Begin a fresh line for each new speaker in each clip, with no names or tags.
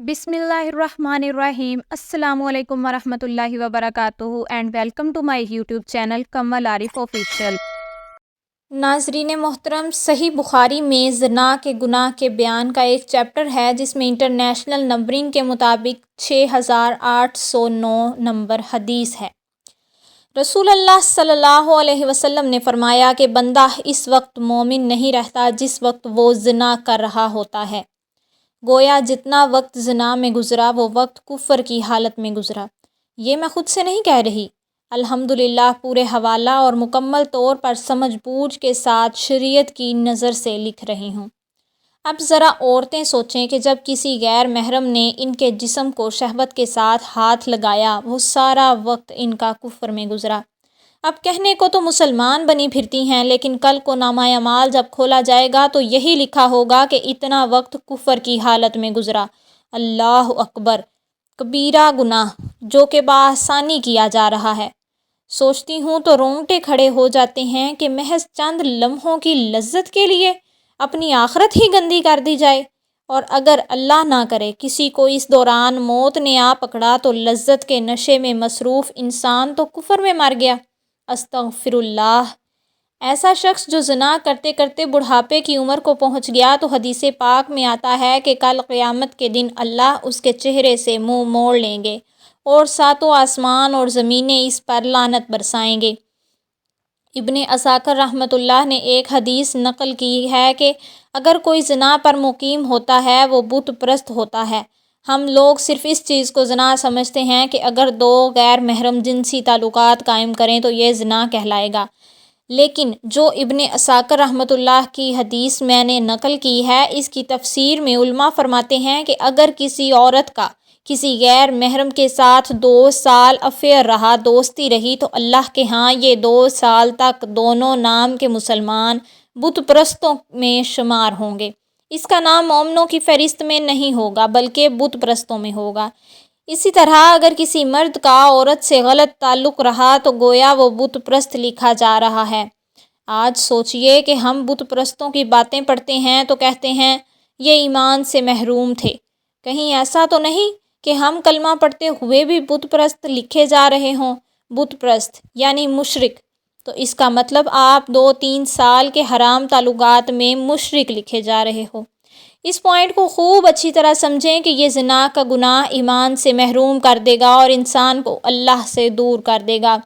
बिस्मिल्लाहिर्रहमानिर्रहीम। अस्सलामु अलैकुम वरहमतुल्लाहि वबरकातुहू and welcome to my YouTube channel Kamal Arif official. नाज़रीन मोहतरम, सही बुखारी में ज़िना के गुनाह के बयान का एक चैप्टर है जिसमें इंटरनेशनल नंबरिंग के मुताबिक 6809 नंबर हदीस है। रसूल अल्लाह सल्लल्लाहु अलैहि वसल्लम ने फरमाया कि बंदा इस वक्त मोमिन नहीं रहता जिस वक्त वो ज़िना कर रहा होता है। गोया जितना वक्त ज़िना में गुज़रा वो वक्त कुफ़र की हालत में गुज़रा। ये मैं ख़ुद से नहीं कह रही, अल्हम्दुलिल्लाह पूरे हवाला और मुकम्मल तौर पर समझ बूझ के साथ शरीयत की नज़र से लिख रही हूँ। अब ज़रा औरतें सोचें कि जब किसी गैर महरम ने इनके जिस्म को शहवत के साथ हाथ लगाया, वो सारा वक्त इनका कुफ़र में गुज़रा। अब कहने को तो मुसलमान बनी फिरती हैं, लेकिन कल को नामाए अमाल जब खोला जाएगा तो यही लिखा होगा कि इतना वक्त कुफ़र की हालत में गुज़रा। अल्लाह अकबर, कबीरा गुनाह जो कि बआसानी किया जा रहा है। सोचती हूँ तो रोंगटे खड़े हो जाते हैं कि महज चंद लम्हों की लज्जत के लिए अपनी आखिरत ही गंदी कर दी जाए। और अगर अल्लाह ना करे किसी को इस दौरान मौत ने आ पकड़ा तो लज्जत के नशे में मसरूफ़ इंसान तो कुफ़र में मर गया। अस्तग़फिरुल्लाह। ऐसा शख्स जो ज़िना करते करते बुढ़ापे की उम्र को पहुँच गया तो हदीस पाक में आता है कि कल क़यामत के दिन अल्लाह उसके चेहरे से मुँह मोड़ लेंगे और सातों आसमान और ज़मीनें इस पर लानत बरसाएंगे। इब्ने असाकर रहमतुल्लाह ने एक हदीस नकल की है कि अगर कोई ज़िना पर मुकीम होता है वो बुत परस्त होता है। हम लोग सिर्फ़ इस चीज़ को ज़िना समझते हैं कि अगर दो गैर महरम जिनसी ताल्लुकात कायम करें तो ये ज़िना कहलाएगा, लेकिन जो इब्ने असाकर रहमतुल्लाह की हदीस मैंने नकल की है इसकी तफसीर में उलमा फरमाते हैं कि अगर किसी औरत का किसी गैर महरम के साथ 2 साल अफेयर रहा, दोस्ती रही, तो अल्लाह के यहाँ ये 2 साल तक दोनों नाम के मुसलमान बुत परस्तों में शुमार होंगे। इसका नाम मोमिनों की फ़हरिस्त में नहीं होगा बल्कि बुत परस्तों में होगा। इसी तरह अगर किसी मर्द का औरत से गलत ताल्लुक़ रहा तो गोया वो बुत परस्त लिखा जा रहा है। आज सोचिए कि हम बुत परस्तों की बातें पढ़ते हैं तो कहते हैं ये ईमान से महरूम थे। कहीं ऐसा तो नहीं कि हम कलमा पढ़ते हुए भी बुत परस्त लिखे जा रहे हों। बुत परस्त यानी मुशरिक, तो इसका मतलब आप 2-3 साल के हराम ताल्लुकात में मुशरिक लिखे जा रहे हो। इस पॉइंट को खूब अच्छी तरह समझें कि ये ज़िना का गुनाह ईमान से महरूम कर देगा और इंसान को अल्लाह से दूर कर देगा।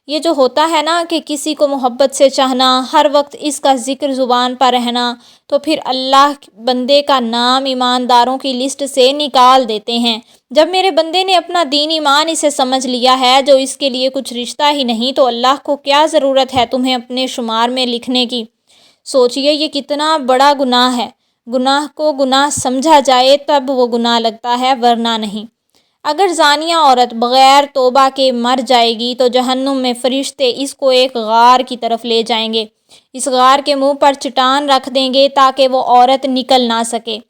ये जो होता है ना कि किसी को मोहब्बत से चाहना, हर वक्त इसका ज़िक्र ज़ुबान पर रहना, तो फिर अल्लाह बंदे का नाम ईमानदारों की लिस्ट से निकाल देते हैं। जब मेरे बंदे ने अपना दीन ईमान इसे समझ लिया है जो इसके लिए कुछ रिश्ता ही नहीं, तो अल्लाह को क्या ज़रूरत है तुम्हें अपने शुमार में लिखने की। सोचिए ये कितना बड़ा गुनाह है। गुनाह को गुनाह समझा जाए तब वो गुनाह लगता है, वरना नहीं। अगर ज़ानिया औरत बग़ैर तौबा के मर जाएगी तो जहन्नुम में फ़रिश्ते इसको एक गार की तरफ ले जाएंगे। इस गार के मुंह पर चट्टान रख देंगे ताकि वो औरत निकल ना सके।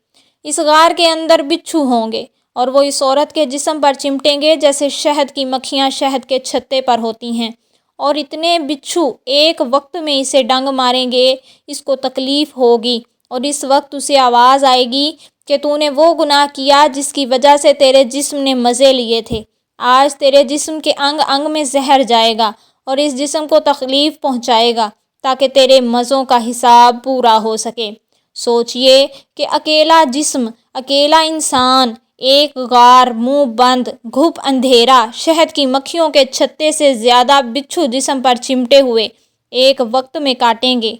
इस गार के अंदर बिच्छू होंगे और वो इस औरत के जिस्म पर चिमटेंगे जैसे शहद की मक्खियाँ शहद के छत्ते पर होती हैं। और इतने बिच्छू एक वक्त में इसे डंग मारेंगे, इसको तकलीफ़ होगी और इस वक्त उसे आवाज़ आएगी कि तूने वो गुनाह किया जिसकी वजह से तेरे जिस्म ने मज़े लिए थे। आज तेरे जिस्म के अंग अंग में जहर जाएगा और इस जिस्म को तकलीफ़ पहुँचाएगा ताकि तेरे मज़ों का हिसाब पूरा हो सके। सोचिए कि अकेला जिस्म, अकेला इंसान, एक गार, मुंह बंद, घुप अंधेरा, शहद की मक्खियों के छत्ते से ज़्यादा बिच्छू जिस्म पर चिमटे हुए एक वक्त में काटेंगे।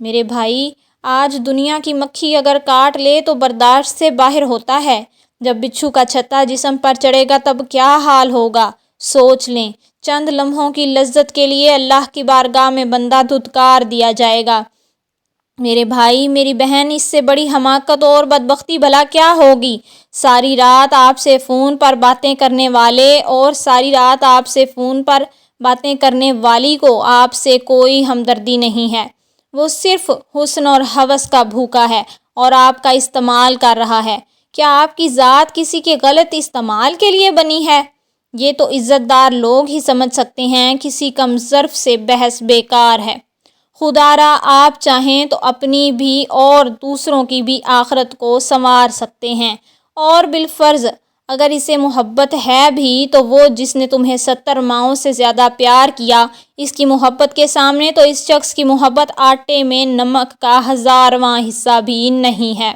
मेरे भाई, आज दुनिया की मक्खी अगर काट ले तो बर्दाश्त से बाहर होता है, जब बिच्छू का छत्ता जिस्म पर चढ़ेगा तब क्या हाल होगा। सोच लें, चंद लम्हों की लज्जत के लिए अल्लाह की बारगाह में बंदा धुतकार दिया जाएगा। मेरे भाई मेरी बहन, इससे बड़ी हमाकत और बदबख्ती भला क्या होगी। सारी रात आपसे फ़ोन पर बातें करने वाले और सारी रात आपसे फ़ोन पर बातें करने वाली को आपसे कोई हमदर्दी नहीं है। वो सिर्फ़ हुस्न और हवस का भूखा है और आपका इस्तेमाल कर रहा है। क्या आपकी ज़ात किसी के गलत इस्तेमाल के लिए बनी है? ये तो इज़्ज़तदार लोग ही समझ सकते हैं। किसी कम ज़र्फ़ से बहस बेकार है। खुदारा आप चाहें तो अपनी भी और दूसरों की भी आखिरत को संवार सकते हैं اور بالفرض اگر اسے محبت ہے بھی تو وہ جس نے تمہیں 70 ماؤں سے زیادہ پیار کیا، اس کی محبت کے سامنے تو اس شخص کی محبت آٹے میں نمک کا 1000واں حصہ بھی نہیں ہے۔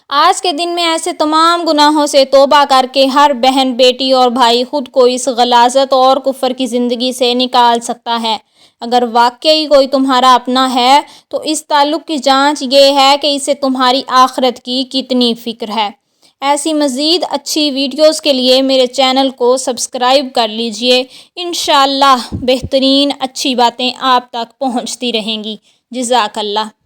آج کے دن میں ایسے تمام گناہوں سے توبہ کر کے ہر بہن، بیٹی اور بھائی خود کو اس غلاظت اور کفر کی زندگی سے نکال سکتا ہے۔ اگر واقعی کوئی تمہارا اپنا ہے تو اس تعلق کی جانچ یہ ہے کہ اسے تمہاری آخرت کی کتنی فکر ہے۔ ایسی مزید اچھی ویڈیوز کے لیے میرے چینل کو سبسکرائب کر لیجئے۔ انشاءاللہ بہترین اچھی باتیں آپ تک پہنچتی رہیں گی۔ جزاک اللہ۔